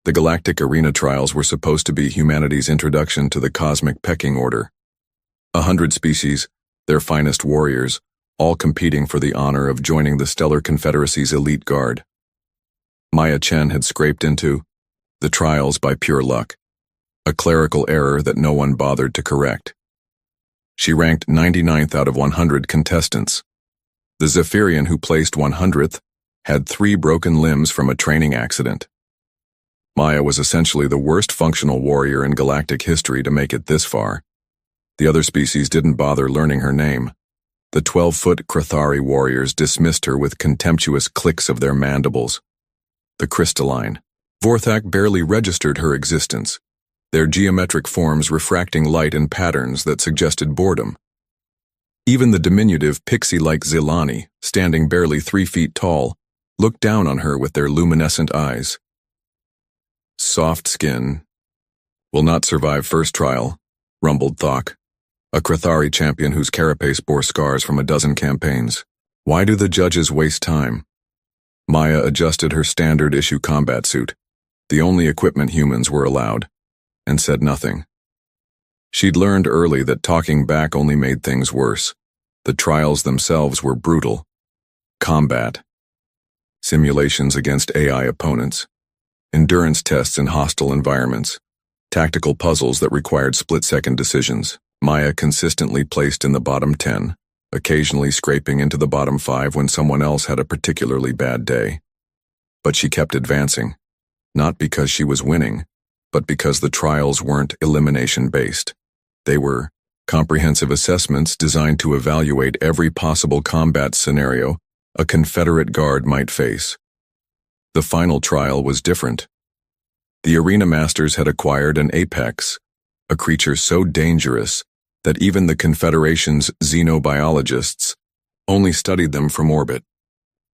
The galactic arena trials were supposed to be humanity's introduction to the cosmic pecking order. 100 species, their finest warriors, all competing for the honor of joining the Stellar Confederacy's elite guard. Maya Chen had scraped into the trials by pure luck, a clerical error that no one bothered to correct. She ranked 99th out of 100 contestants. The Zephyrian who placed 100th had 3 broken limbs from a training accident. Maya was essentially the worst functional warrior in galactic history to make it this far. The other species didn't bother learning her name. The 12-foot Krathari warriors dismissed her with contemptuous clicks of their mandibles. The crystalline Vorthak barely registered her existence, their geometric forms refracting light in patterns that suggested boredom. Even the diminutive pixie-like Zilani, standing barely 3 feet tall, looked down on her with their luminescent eyes. Soft skin. Will not survive first trial, rumbled Thok, a Krathari champion whose carapace bore scars from a dozen campaigns. Why do the judges waste time? Maya adjusted her standard-issue combat suit, the only equipment humans were allowed, and said nothing. She'd learned early that talking back only made things worse. The trials themselves were brutal. Combat. Simulations against AI opponents. Endurance tests in hostile environments. Tactical puzzles that required split-second decisions. Maya consistently placed in the bottom 10, occasionally scraping into the bottom 5 when someone else had a particularly bad day. But she kept advancing, not because she was winning, but because the trials weren't elimination-based. They were comprehensive assessments designed to evaluate every possible combat scenario a Confederate guard might face. The final trial was different. The arena masters had acquired an apex, a creature so dangerous that even the Confederation's xenobiologists only studied them from orbit.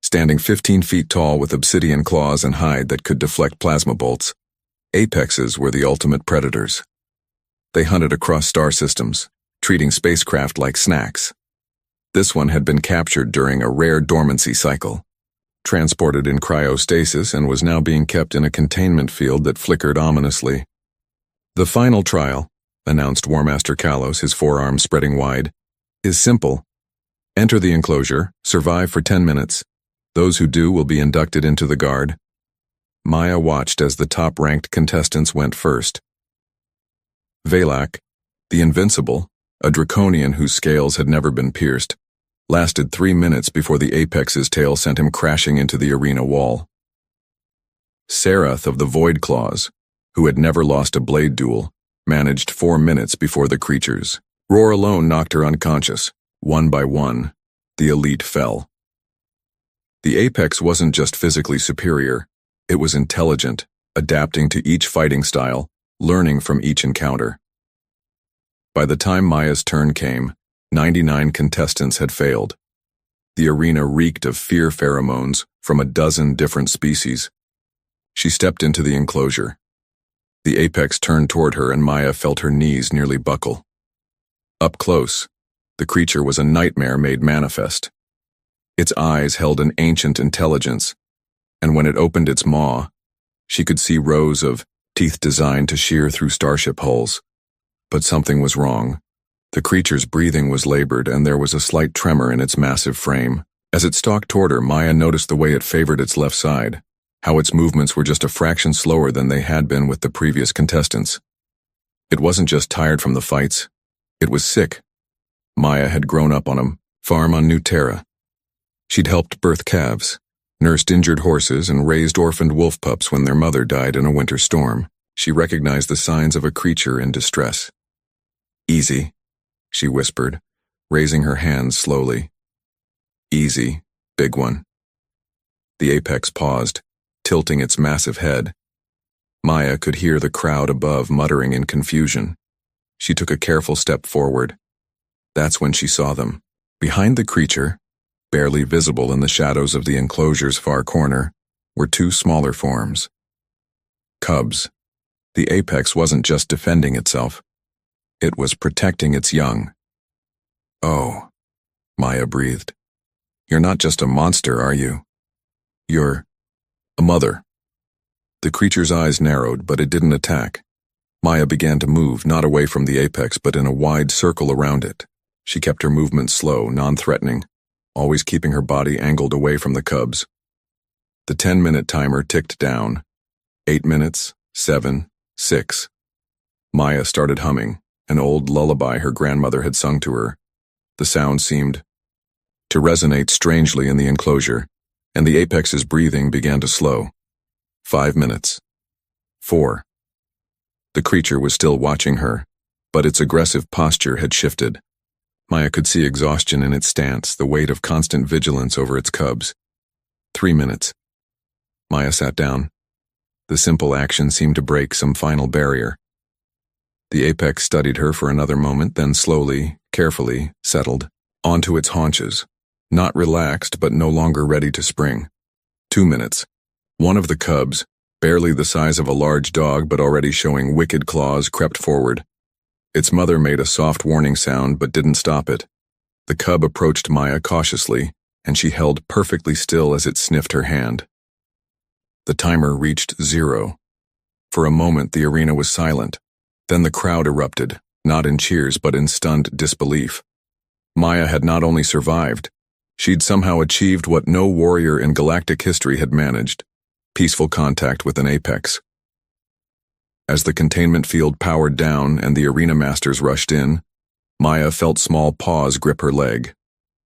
Standing 15 feet tall with obsidian claws and hide that could deflect plasma bolts, apexes were the ultimate predators. They hunted across star systems, treating spacecraft like snacks. This one had been captured during a rare dormancy cycle, transported in cryostasis, and was now being kept in a containment field that flickered ominously. The final trial, announced War Master Kalos, his forearms spreading wide, is simple. Enter the enclosure, survive for 10 minutes. Those who do will be inducted into the guard. Maya watched as the top-ranked contestants went first. Velak, the Invincible, a draconian whose scales had never been pierced, lasted 3 minutes before the apex's tail sent him crashing into the arena wall. Sarath of the Void Claws, who had never lost a blade duel, managed 4 minutes before the creature's roar alone knocked her unconscious. One by one, the elite fell. The apex wasn't just physically superior, it was intelligent, adapting to each fighting style, learning from each encounter. By the time Maya's turn came, 99 contestants had failed. The arena reeked of fear pheromones from a dozen different species. She stepped into the enclosure. The apex turned toward her and Maya felt her knees nearly buckle. Up close, the creature was a nightmare made manifest. Its eyes held an ancient intelligence, and when it opened its maw, she could see rows of teeth designed to shear through starship hulls. But something was wrong. The creature's breathing was labored, and there was a slight tremor in its massive frame. As it stalked toward her, Maya noticed the way it favored its left side, how its movements were just a fraction slower than they had been with the previous contestants. It wasn't just tired from the fights, it was sick. Maya had grown up on a farm on New Terra. She'd helped birth calves, nursed injured horses, and raised orphaned wolf pups when their mother died in a winter storm. She recognized the signs of a creature in distress. "Easy," she whispered, raising her hands slowly. "Easy, big one." The apex paused, tilting its massive head. Maya could hear the crowd above muttering in confusion. She took a careful step forward. That's when she saw them. Behind the creature, barely visible in the shadows of the enclosure's far corner, were 2 smaller forms. Cubs. The apex wasn't just defending itself. It was protecting its young. "Oh," Maya breathed. "You're not just a monster, are you? You're a mother." The creature's eyes narrowed, but it didn't attack. Maya began to move, not away from the apex, but in a wide circle around it. She kept her movement slow, non-threatening, always keeping her body angled away from the cubs. The 10-minute timer ticked down. 8 minutes, 7, 6. Maya started humming, an old lullaby her grandmother had sung to her. The sound seemed to resonate strangely in the enclosure, and the apex's breathing began to slow. 5 minutes. 4. The creature was still watching her, but its aggressive posture had shifted. Maya could see exhaustion in its stance, the weight of constant vigilance over its cubs. 3 minutes. Maya sat down. The simple action seemed to break some final barrier. The apex studied her for another moment, then slowly, carefully, settled onto its haunches, not relaxed but no longer ready to spring. 2 minutes. One of the cubs, barely the size of a large dog but already showing wicked claws, crept forward. Its mother made a soft warning sound but didn't stop it. The cub approached Maya cautiously, and she held perfectly still as it sniffed her hand. The timer reached 0. For a moment the arena was silent. Then the crowd erupted, not in cheers but in stunned disbelief. Maya had not only survived, she'd somehow achieved what no warrior in galactic history had managed: peaceful contact with an apex. As the containment field powered down and the arena masters rushed in, Maya felt small paws grip her leg.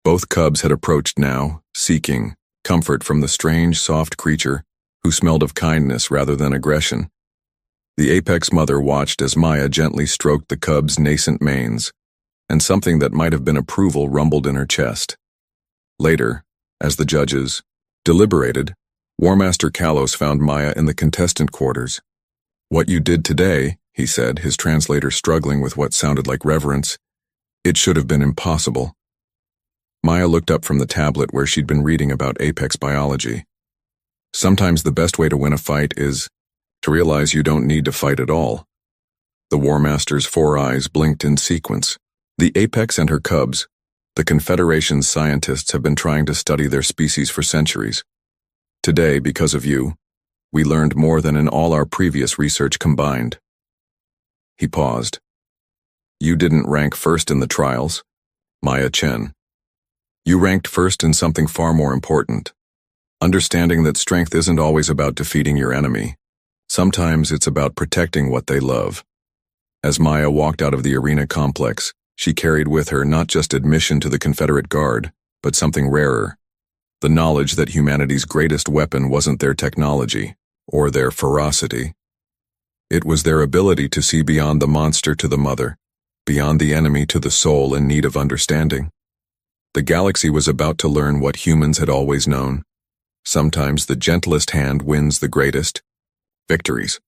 Both cubs had approached now, seeking comfort from the strange, soft creature who smelled of kindness rather than aggression. The apex mother watched as Maya gently stroked the cubs' nascent manes, and something that might have been approval rumbled in her chest. Later, as the judges deliberated, War Master Kalos found Maya in the contestant quarters. "What you did today," he said, his translator struggling with what sounded like reverence, "it should have been impossible." Maya looked up from the tablet where she'd been reading about apex biology. Sometimes the best way to win a fight is to realize you don't need to fight at all. The War Master's 4 eyes blinked in sequence. The apex and her cubs, the Confederation's scientists have been trying to study their species for centuries. Today, because of you, we learned more than in all our previous research combined. He paused. You didn't rank first in the trials, Maya Chen. You ranked first in something far more important. Understanding that strength isn't always about defeating your enemy. Sometimes it's about protecting what they love. As Maya walked out of the arena complex, she carried with her not just admission to the Confederate Guard, but something rarer. The knowledge that humanity's greatest weapon wasn't their technology, or their ferocity. It was their ability to see beyond the monster to the mother, beyond the enemy to the soul in need of understanding. The galaxy was about to learn what humans had always known. Sometimes the gentlest hand wins the greatest victories.